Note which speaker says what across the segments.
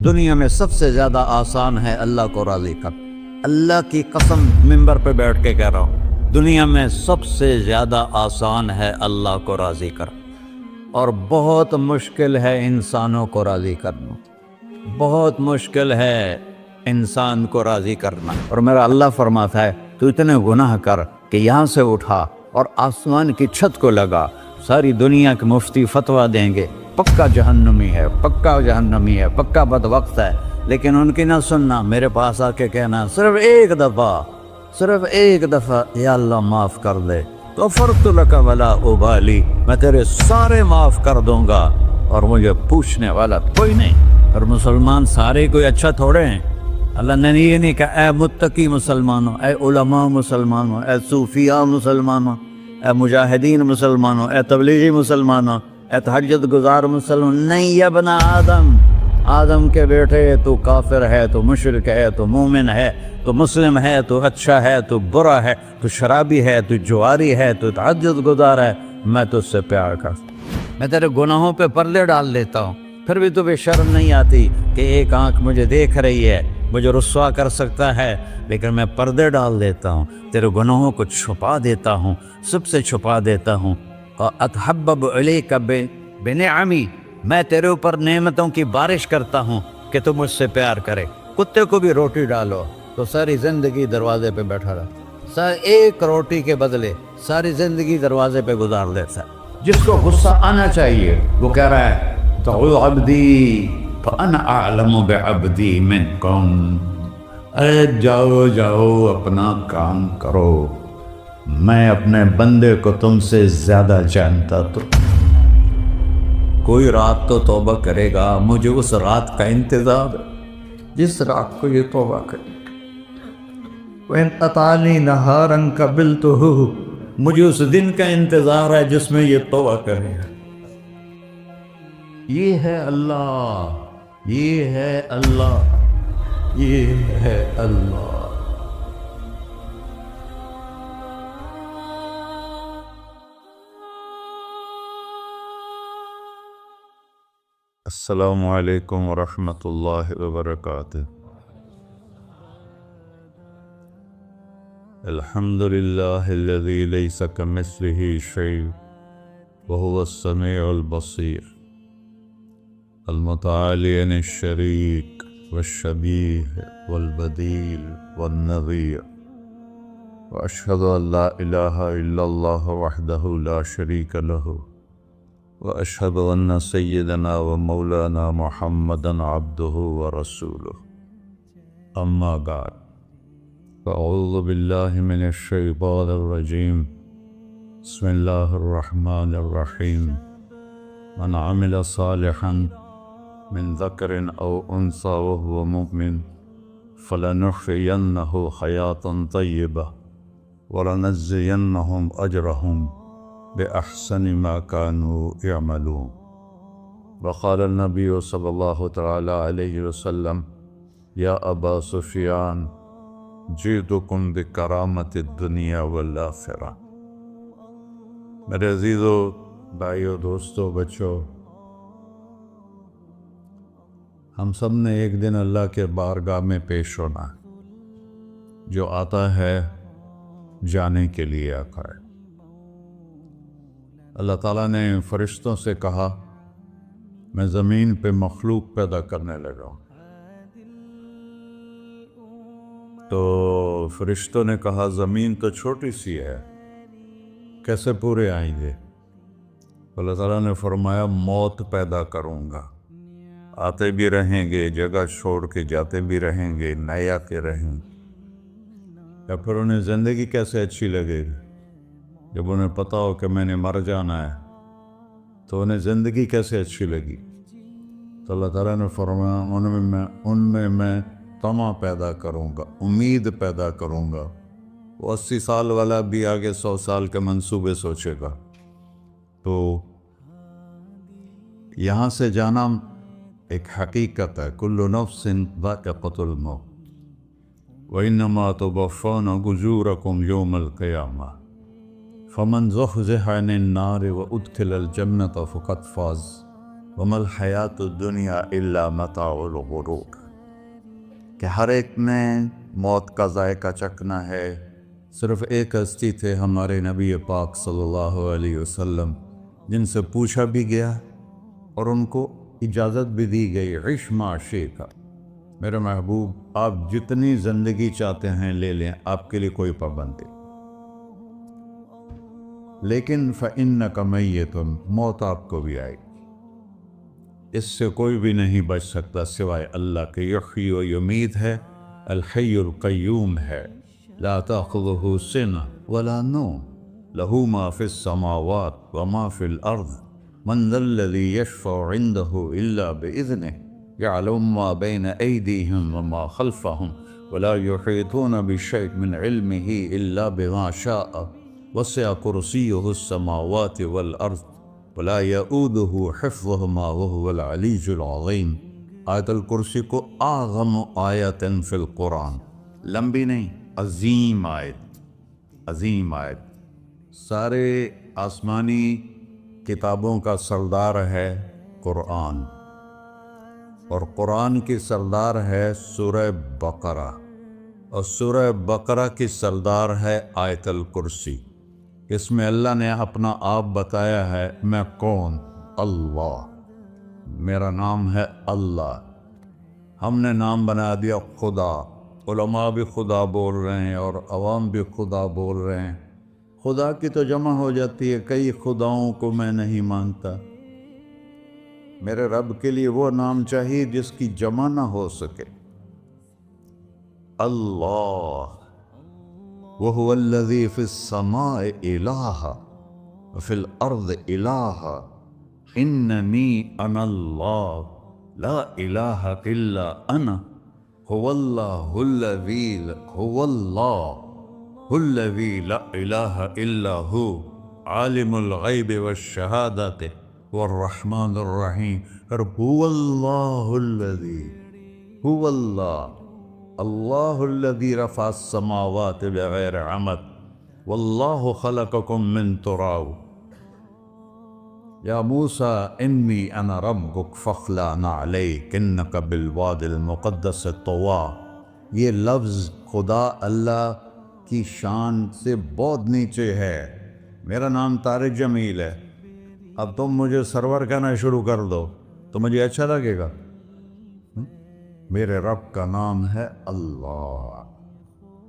Speaker 1: دنیا میں سب سے زیادہ آسان ہے اللہ کو راضی کر۔ اللہ کی قسم منبر پہ بیٹھ کے کہہ رہا ہوں، دنیا میں سب سے زیادہ آسان ہے اللہ کو راضی کر، اور بہت مشکل ہے انسانوں کو راضی کرنا، بہت مشکل ہے انسان کو راضی کرنا۔ اور میرا اللہ فرماتا ہے تو اتنے گناہ کر کہ یہاں سے اٹھا اور آسمان کی چھت کو لگا، ساری دنیا کے مفتی فتویٰ دیں گے پکا جہنمی ہے، پکا جہنمی ہے، پکا بدبخت ہے، لیکن ان کی نہ سننا، میرے پاس آ کے کہنا صرف ایک دفعہ یا اللہ معاف کر دے، غفرت لک ولا ابالی، میں تیرے سارے معاف کر دوں گا اور مجھے پوچھنے والا کوئی نہیں۔ اور مسلمان سارے کوئی اچھا تھوڑے ہیں، اللہ نے یہ نہیں کہا اے متقی مسلمانوں، اے علماء مسلمانوں، اے صوفیاء مسلمانوں، اے مجاہدین مسلمانوں، اے تبلیغی مسلمانوں، اے تہجد گزار مسلمان، نہیں یا بنا آدم کے بیٹے، تو کافر ہے، تو مشرک ہے، تو مومن ہے، تو مسلم ہے، تو اچھا ہے، تو برا ہے، تو شرابی ہے، تو جواری ہے، تو تہجد گزار ہے، میں تجھ سے پیار کرتا ہوں، میں تیرے گناہوں پہ پردے ڈال دیتا ہوں، پھر بھی تمہیں شرم نہیں آتی کہ ایک آنکھ مجھے دیکھ رہی ہے، مجھے رسوا کر سکتا ہے، لیکن میں پردے ڈال دیتا ہوں، تیرے گناہوں کو چھپا دیتا ہوں، سب سے چھپا دیتا ہوں۔ اتحبب علیک بنعمی، میں تیرے اوپر نعمتوں کی بارش کرتا ہوں کہ تم مجھ سے پیار کرے۔ کتے کو بھی روٹی ڈالو تو ساری زندگی دروازے پہ بیٹھا رہا، ایک روٹی کے بدلے ساری زندگی دروازے پہ گزار دیتا ہے۔ جس کو غصہ آنا چاہیے وہ کہہ رہا ہے تو عبدی فانا اعلم بعبدی منکم، اے جاؤ اپنا کام کرو، میں اپنے بندے کو تم سے زیادہ جانتا۔ تو کوئی رات تو توبہ کرے گا، مجھے اس رات کا انتظار ہے جس رات کو یہ توبہ کرے۔ وَإِنْ أَطَعَنِي نَهَارًا قَبِلْتُهُ، مجھے اس دن کا انتظار ہے جس میں یہ توبہ کرے گا۔ یہ ہے اللہ، یہ ہے اللہ، یہ ہے اللہ۔ السلام علیکم ورحمۃ اللہ وبرکاتہ۔ الحمد للہ الذی لیس کمثلہ شیء وہو السمیع البصیر، المتعالی عن الشریک والشبیہ والبدیل والنظیر، واشہد ان لا الہ الا اللہ وحدہ لا شریک لہ، واشہد ان سیدنا و مولانا محمدا عبدہ ورسولہ، اما بعد، فاعوذ باللہ من الشیطان الرجیم، بسم اللہ الرحمن الرحیم، من عمل صالحا من ذکر او انثی وهو مؤمن فلنحیینہ حیاتا طیبہ ولنجزینہم اجرہم بأحسن ما كانوا يعملون۔ وقال النبی صلی اللہ تعالی علیہ وسلم یا ابا سفیان جئتکم بکرامت الدنیا والآخرہ۔ میرے عزیزو، بھائیو، دوستو، بچوں، ہم سب نے ایک دن اللہ کے بارگاہ میں پیش ہونا ہے۔ جو آتا ہے جانے کے لیے آتا ہے۔ اللہ تعالیٰ نے فرشتوں سے کہا میں زمین پہ مخلوق پیدا کرنے لگا ہوں، تو فرشتوں نے کہا زمین تو چھوٹی سی ہے، کیسے پورے آئیں گے؟ اللہ تعالیٰ نے فرمایا موت پیدا کروں گا، آتے بھی رہیں گے، جگہ چھوڑ کے جاتے بھی رہیں گے، نئے آتے رہیں گے۔ یا پھر انہیں زندگی کیسے اچھی لگے گی؟ جب انہیں پتا ہو کہ میں نے مر جانا ہے تو انہیں زندگی کیسے اچھی لگی؟ تو اللہ تعالیٰ نے فرمایا ان میں میں طمع پیدا کروں گا، امید پیدا کروں گا۔ وہ 80 سال والا بھی آگے 100 سال کے منصوبے سوچے گا۔ تو یہاں سے جانا ایک حقیقت ہے، کل نفس ذائقۃ الموت وإنما توفون أجوركم يوم القيامة فمن زحزح عن النار وأدخل الجنة فقد فاز وما الحیات الدنیا الا متاع الغرور، کہ ہر ایک نے موت کا ذائقہ چکھنا ہے۔ صرف ایک ہستی تھے ہمارے نبی پاک صلی اللہ علیہ وسلم، جن سے پوچھا بھی گیا اور ان کو اجازت بھی دی گئی، عش ما شئت، میرے محبوب آپ جتنی زندگی چاہتے ہیں لے لیں، آپ کے لیے کوئی پابندی، لیکن فإنک میت، موت آپ کو بھی آئے گی، اس سے کوئی بھی نہیں بچ سکتا سوائے اللہ کے۔ یحیی و یمیت ہے، الحی القیوم ہے، لا تأخذہ سنہ ولا نوم، لہ ما فی السماوات وما فی الارض، من ذا الذی یشفع عنده الا بإذنہ، يعلم ما بين أيديهم وما خلفهم ولا يحيطون بشيء من علمه إلا بما شاء، وسع كرسيه السماوات والأرض ولا يؤوده حفظهما وهو العلي العظيم۔ آیت الکرسی کو اعظم آیت فی القرآن، لمبی نہیں، عظیم آیت، عظیم آیت، سارے آسمانی کتابوں کا سردار ہے قرآن، اور قرآن کی سردار ہے سورہ بقرہ، اور سورہ بقرہ کی سردار ہے آیت الکرسی۔ اس میں اللہ نے اپنا آپ بتایا ہے، میں کون؟ اللہ، میرا نام ہے اللہ۔ ہم نے نام بنا دیا خدا، علماء بھی خدا بول رہے ہیں اور عوام بھی خدا بول رہے ہیں۔ خدا کی تو جمع ہو جاتی ہے، کئی خداؤں کو میں نہیں مانتا، میرے رب کے لیے وہ نام چاہیے جس کی جمع نہ ہو سکے۔ اللہ، وَهُوَ الَّذِي فِي السَّمَاءِ إِلَٰهًا وَفِي الْأَرْضِ إِلَٰهًا إِنَّنِي أَنَا اللَّهُ لَا إِلَٰهَ إِلَّا أَنَا هُوَ اللَّهُ الَّذِي لَا إِلَٰهَ إِلَّا هُوَ عَالِمُ الْغَيْبِ وَالشَّهَادَةِ والرحمن الرحیم۔ اور هو اللہ الذی، هو اللہ الذی رفع السماوات بغیر عمد واللہ خلقکم من تراب، یا موسیٰ انی انا ربک فاخلع نعلیک انک بالوادی المقدس طویٰ۔ یہ لفظ خدا اللہ کی شان سے بہت نیچے ہے۔ میرا نام طارق جمیل ہے، اب تم مجھے سرور کہنا شروع کر دو تو مجھے اچھا لگے گا؟ میرے رب کا نام ہے اللہ،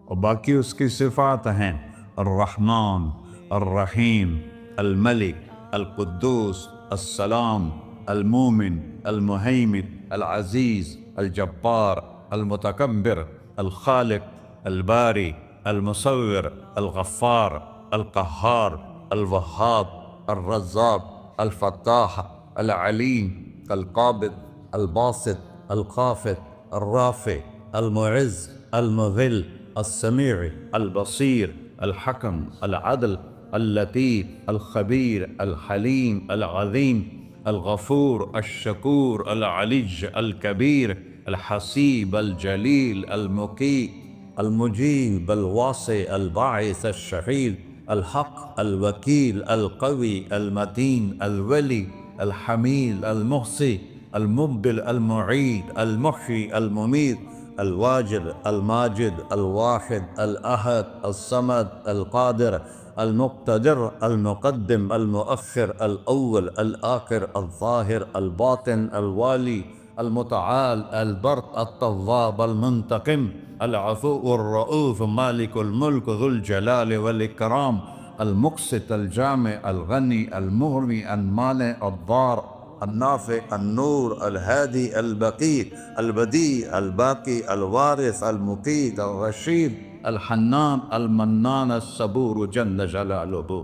Speaker 1: اور باقی اس کی صفات ہیں الرحمن، الرحیم، الملک، القدوس، السلام، المومن، المہیمن، العزیز، الجبار، المتکبر، الخالق، الباری، المصور، الغفار، القہار، الوہاب، الرزاق، الفتاح، العلیم، القابض، الباسط، الخافض، الرافع، المعز، المذل، السمیع، البصیر، الحکم، العدل، اللطیف، الخبیر، الحلیم، العظیم، الغفور، الشکور، العلی، الکبیر، الحسیب، الجلیل، المقیت، المجیب، الواسع، الباعث، الشہید، الحق، الوکیل، القوی، المتین، الولی، الحمید، المحصی، المبدل، المعید، المحیی، الممیت، الواجد، الماجد، الواحد، الأحد، الصمد، القادر، المقتدر، المقدم، المؤخر، الأول، الآخر، الظاهر، الباطن، الوالي، المتعال، البر، التواب، المنتقم، العفو، الرؤوف، مالك الملك، ذو الجلال والإكرام، المقسط، الجامع، الغني، المغني، المانع، الضار، النافع، النور، الهادي، البقي، البديع، الباقي، الوارث، المقيت، الرشيد، الحنان، المنان، الصبور جل جلالہ۔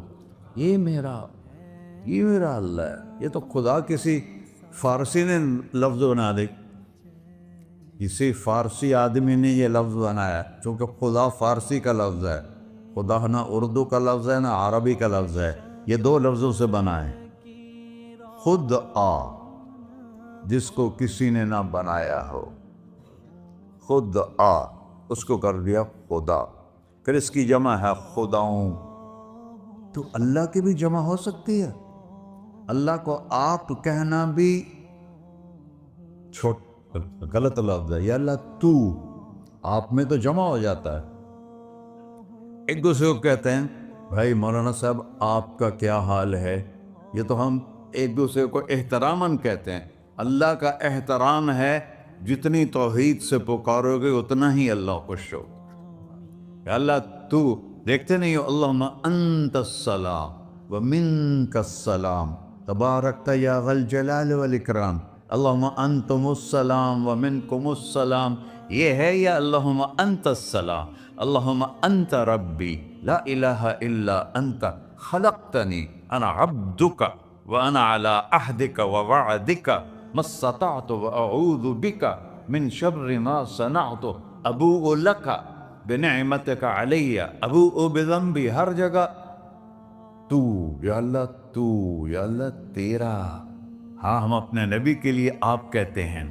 Speaker 1: یہ میرا اللہ ہے۔ یہ تو خدا کسی فارسی نے لفظ بنا دی، کسی فارسی آدمی نے یہ لفظ بنایا، چونکہ خدا فارسی کا لفظ ہے، خدا نہ اردو کا لفظ ہے نہ عربی کا لفظ ہے، یہ دو لفظوں سے بنا ہے۔ خود آ، جس کو کسی نے نہ بنایا ہو، خود آ، اس کو کر دیا خدا، پھر اس کی جمع ہے خداؤں۔ تو اللہ کی بھی جمع ہو سکتی ہے؟ اللہ کو آپ کہنا بھی چھوٹ غلط لفظ ہے. یا اللہ تو، آپ میں تو جمع ہو جاتا ہے. ایک دوسرے کو کہتے ہیں بھائی مولانا صاحب آپ کا کیا حال ہے. یہ تو ہم ایک دوسرے کو احتراماً کہتے ہیں. اللہ کا احترام ہے جتنی توحید سے پکارو گے اتنا ہی اللہ خوش ہو. کہ اللہ تو، دیکھتے نہیں ہو اللہم انت السلام ومنک السلام تبارکت یا ذا الجلال والاکرام. اللہم انتم السلام ومنکم السلام یہ ہے، یا اللہم انت السلام اللہم انت ربی لا الہ الا انت خلقتنی انا عبدک وانا علی عہدک ووعدک ما استطعت واعوذ بک من شر ما صنعت ابوء لک بنعمتک علی ابوء بذنبی. ہر جگہ تو، یا اللہ تو، یا اللہ تیرا. ہاں ہم اپنے نبی کے لیے آپ کہتے ہیں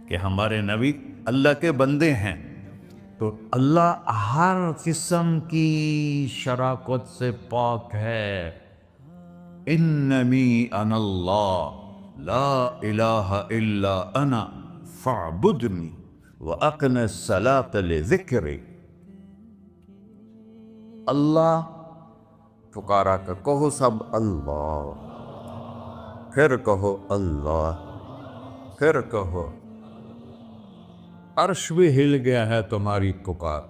Speaker 1: کہ ہمارے نبی اللہ کے بندے ہیں. تو اللہ ہر قسم کی شراکت سے پاک ہے. اننی انا اللہ لا الہ الا انا فاعبدنی واقم الصلاۃ لذکری. اللہ پکارا کر کہو سب اللہ، پھر کہو اللہ، پھر کہو. عرش بھی ہل گیا ہے تمہاری پکار،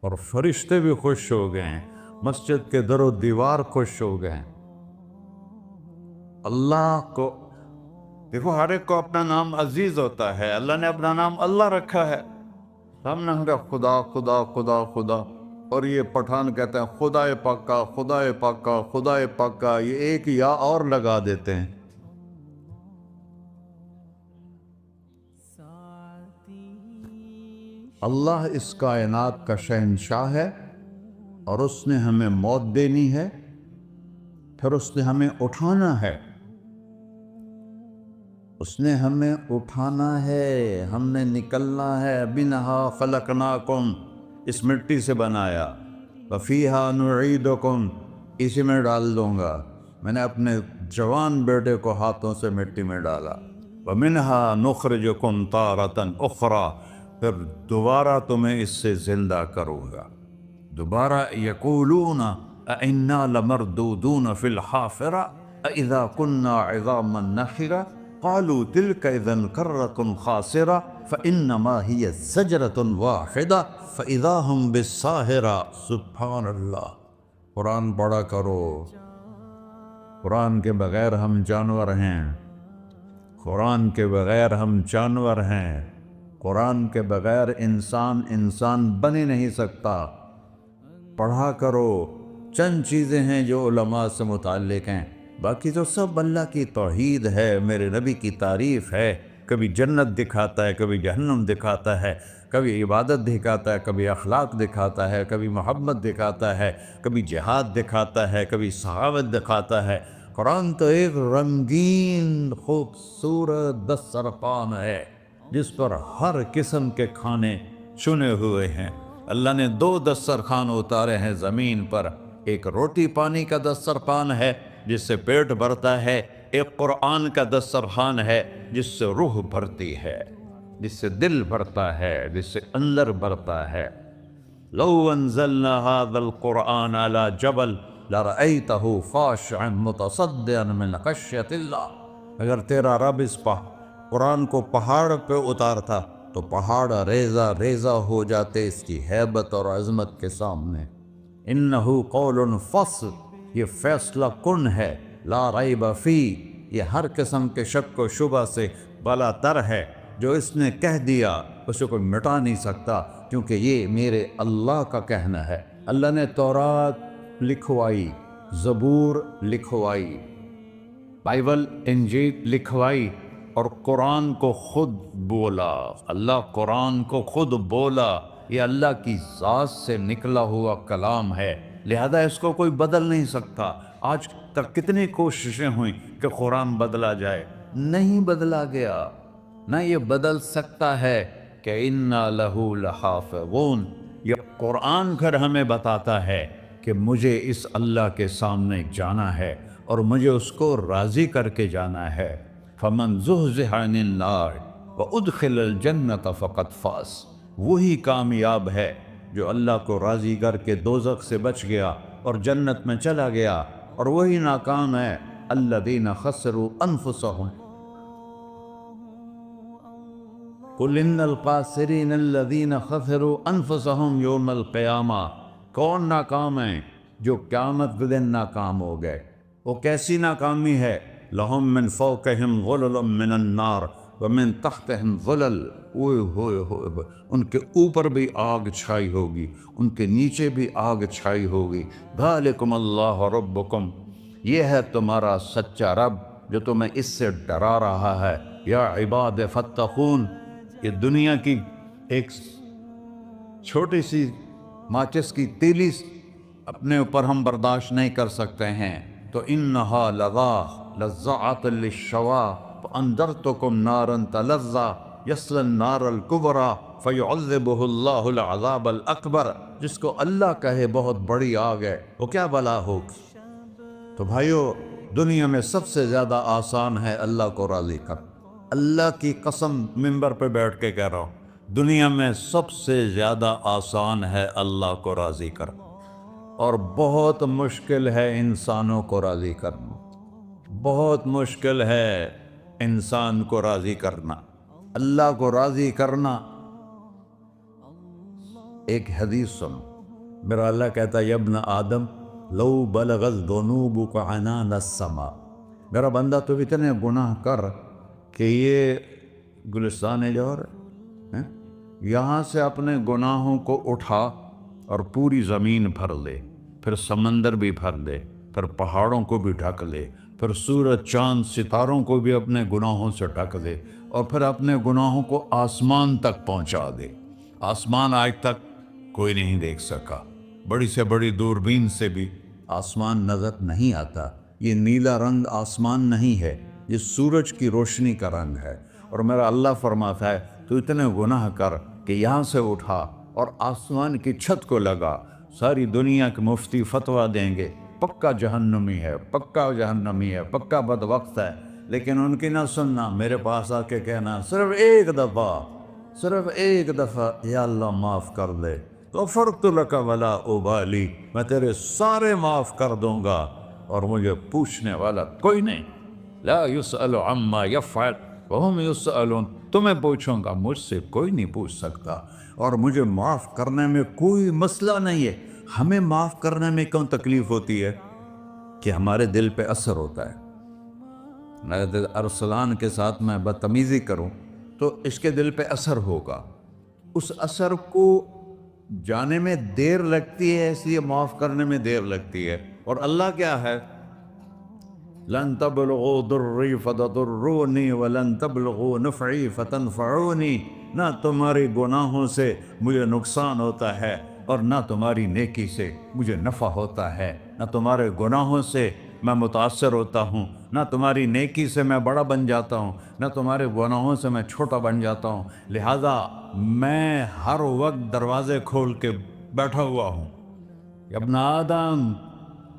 Speaker 1: اور فرشتے بھی خوش ہو گئے ہیں، مسجد کے در و دیوار خوش ہو گئے ہیں. اللہ کو دیکھو، ہر ایک کو اپنا نام عزیز ہوتا ہے. اللہ نے اپنا نام اللہ رکھا ہے. ہم نے کہا خدا خدا خدا خدا، اور یہ پٹھان کہتے ہیں خدا پاکا خدا پاکا خدا پاکا. یہ ایک یا اور لگا دیتے ہیں. اللہ اس کائنات کا شہنشاہ ہے، اور اس نے ہمیں موت دینی ہے، پھر اس نے ہمیں اٹھانا ہے. اس نے ہمیں اٹھانا ہے، ہم نے نکلنا ہے. منہا خلقناکم، اس مٹی سے بنایا. وفیہا نعیدکم، اسی میں ڈال دوں گا. میں نے اپنے جوان بیٹے کو ہاتھوں سے مٹی میں ڈالا. ومنہا نخرجکم تارۃ اخری، پھر دوبارہ تمہیں اس سے زندہ کروں گا. دوبارہ یقولون اَإِنَّا لَمَرْدُودُونَ فِي الْحَافِرَةِ أَإِذَا كُنَّا عِظَامًا نَخِرَةً قَالُوا تِلْكَ إِذًا كَرَّةٌ خَاسِرَةٌ فَإِنَّمَا هِيَ زَجْرَةٌ وَاحِدَةٌ فَإِذَا هُمْ بِالسَّاهِرَةِ. سبحان اللہ. قرآن پڑھا کرو. قرآن کے بغیر ہم جانور ہیں. قرآن کے بغیر ہم جانور ہیں. قرآن کے بغیر انسان بن ہی نہیں سکتا. پڑھا کرو. چند چیزیں ہیں جو علماء سے متعلق ہیں، باقی تو سب اللہ کی توحید ہے، میرے نبی کی تعریف ہے. کبھی جنت دکھاتا ہے، کبھی جہنم دکھاتا ہے، کبھی عبادت دکھاتا ہے، کبھی اخلاق دکھاتا ہے، کبھی محبت دکھاتا ہے، کبھی جہاد دکھاتا ہے، کبھی سخاوت دکھاتا ہے. قرآن تو ایک رنگین خوبصورت دسترخوان ہے جس پر ہر قسم کے کھانے چنے ہوئے ہیں. اللہ نے 2 دسترخوان اتارے ہیں زمین پر. ایک روٹی پانی کا دسترخوان ہے جس سے پیٹ بھرتا ہے، ایک قرآن کا دسترخوان ہے جس سے روح بھرتی ہے، جس سے دل بھرتا ہے، جس سے اندر بھرتا ہے. لو انزلنا هذا القرآن على جبل لرأيته خاشعا متصدعا من خشية الله. اگر تیرا رب اس قرآن کو پہاڑ پہ اتارتا تو پہاڑ ریزہ ریزہ ہو جاتے اس کی ہیبت اور عظمت کے سامنے. انہو قول فصل، یہ فیصلہ کن ہے. لا ریب فی، یہ ہر قسم کے شک و شبہ سے بلا تر ہے. جو اس نے کہہ دیا اسے کوئی مٹا نہیں سکتا، کیونکہ یہ میرے اللہ کا کہنا ہے. اللہ نے تورات لکھوائی، زبور لکھوائی، بائبل انجیل لکھوائی، اور قرآن کو خود بولا. اللہ قرآن کو خود بولا. یہ اللہ کی ذات سے نکلا ہوا کلام ہے، لہذا اس کو کوئی بدل نہیں سکتا. آج تک کتنی کوششیں ہوئیں کہ قرآن بدلا جائے، نہیں بدلا گیا. نہ یہ بدل سکتا ہے کہ اِنَّا لَهُ لَحَافِظُونَ. یہ قرآن پھر ہمیں بتاتا ہے کہ مجھے اس اللہ کے سامنے جانا ہے، اور مجھے اس کو راضی کر کے جانا ہے۔ فمن زحزح عن النار وادخل الجنۃ فقد فاز، وہی کامیاب ہے جو اللہ کو راضی کر کے دوزخ سے بچ گیا اور جنت میں چلا گیا، اور وہی ناکام ہے الذین خسروا انفسهم قل ان الخاسرین الذین خسروا انفسهم یوم القیامہ۔ کون ناکام ہیں؟ جو قیامت کے دن ناکام ہو گئے۔ وہ کیسی ناکامی ہے؟ لہم من فوقہم غلل من النار ومن تحتہم غلل، اوئے ہوئے ہوئے، ان کے اوپر بھی آگ چھائی ہوگی، ان کے نیچے بھی آگ چھائی ہوگی۔ ذالکم اللہ ربکم، یہ ہے تمہارا سچا رب جو تمہیں اس سے ڈرا رہا ہے۔ یا عباد فاتقون، یہ دنیا کی ایک چھوٹی سی ماچس کی تیلی اپنے اوپر ہم برداشت نہیں کر سکتے ہیں، تو انہا لظا لزعۃ للشوا فانذرتکم نارا تلظی یصلی النار الکبری فیعذبہ اللہ العذاب الاکبر۔ جس کو اللہ کہے بہت بڑی آگ ہے، وہ کیا بلا ہوگی؟ تو بھائیو، دنیا میں سب سے زیادہ آسان ہے اللہ کو راضی کر۔ اللہ کی قسم منبر پہ بیٹھ کے کہہ رہا ہوں، دنیا میں سب سے زیادہ آسان ہے اللہ کو راضی کر، اور بہت مشکل ہے انسانوں کو راضی کرنا، بہت مشکل ہے انسان کو راضی کرنا۔ اللہ کو راضی کرنا، ایک حدیث سنو، میرا اللہ کہتا ہے یا ابن آدم لو بلغت ذنوبک عنان السماء، میرا بندہ تو اتنے گناہ کر کہ یہ گلستان جوہر ہے، یہاں سے اپنے گناہوں کو اٹھا اور پوری زمین بھر لے، پھر سمندر بھی بھر لے، پھر پہاڑوں کو بھی ڈھک لے، پھر سورج چاند ستاروں کو بھی اپنے گناہوں سے ڈھک دے، اور پھر اپنے گناہوں کو آسمان تک پہنچا دے۔ آسمان آج تک کوئی نہیں دیکھ سکا، بڑی سے بڑی دوربین سے بھی آسمان نظر نہیں آتا۔ یہ نیلا رنگ آسمان نہیں ہے، یہ سورج کی روشنی کا رنگ ہے۔ اور میرا اللہ فرماتا ہے تو اتنے گناہ کر کہ یہاں سے اٹھا اور آسمان کی چھت کو لگا، ساری دنیا کے مفتی فتویٰ دیں گے پکا جہنمی ہے، پکا جہنمی ہے، پکا بدبخت ہے، لیکن ان کی نہ سننا، میرے پاس آ کے کہنا صرف ایک دفعہ یا اللہ معاف کر دے، غفرت لک ولا ابالی، میں تیرے سارے معاف کر دوں گا اور مجھے پوچھنے والا کوئی نہیں۔ لا یسأل عما یفعل وہم یسألون، تمہیں پوچھوں گا، مجھ سے کوئی نہیں پوچھ سکتا، اور مجھے معاف کرنے میں کوئی مسئلہ نہیں ہے۔ ہمیں معاف کرنے میں کیوں تکلیف ہوتی ہے؟ کہ ہمارے دل پہ اثر ہوتا ہے۔ میں ارسلان کے ساتھ میں بدتمیزی کروں تو اس کے دل پہ اثر ہوگا، اس اثر کو جانے میں دیر لگتی ہے، اس لیے معاف کرنے میں دیر لگتی ہے۔ اور اللہ کیا ہے؟ لن تبلغوا ضری فتضرونی ولن تبلغوا نفعی فتنفعونی، نہ تمہاری گناہوں سے مجھے نقصان ہوتا ہے اور نہ تمہاری نیکی سے مجھے نفع ہوتا ہے، نہ تمہارے گناہوں سے میں متاثر ہوتا ہوں، نہ تمہاری نیکی سے میں بڑا بن جاتا ہوں، نہ تمہارے گناہوں سے میں چھوٹا بن جاتا ہوں، لہذا میں ہر وقت دروازے کھول کے بیٹھا ہوا ہوں۔ یا ابن آدم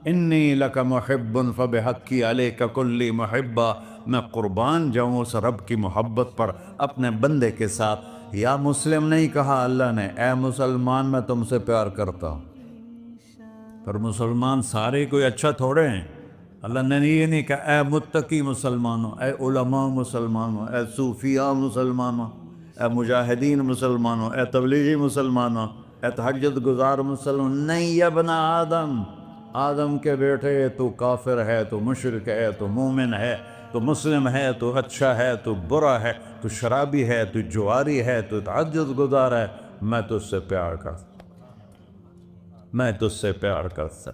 Speaker 1: انی لک محب فبحقی علیک کلی محبہ، میں قربان جاؤں اس رب کی محبت پر اپنے بندے کے ساتھ۔ یا مسلم نہیں کہا اللہ نے، اے مسلمان میں تم سے پیار کرتا ہوں۔ پر مسلمان سارے کوئی اچھا تھوڑے ہیں، اللہ نے یہ نہیں کہا اے متقی مسلمانوں، اے علماء مسلمانوں، اے صوفیاء مسلمانوں، اے مجاہدین مسلمانوں، اے تبلیغی مسلمانوں، اے تہجد گزار مسلمان، نہیں یا ابن آدم، آدم کے بیٹے، تو کافر ہے، تو مشرک ہے، تو مومن ہے، تو مسلم ہے، تو اچھا ہے، تو برا ہے، تو شرابی ہے، تو جواری ہے، تو تہجد گزار ہے، میں تجھ سے پیار کرتا، میں تجھ سے پیار کرتا۔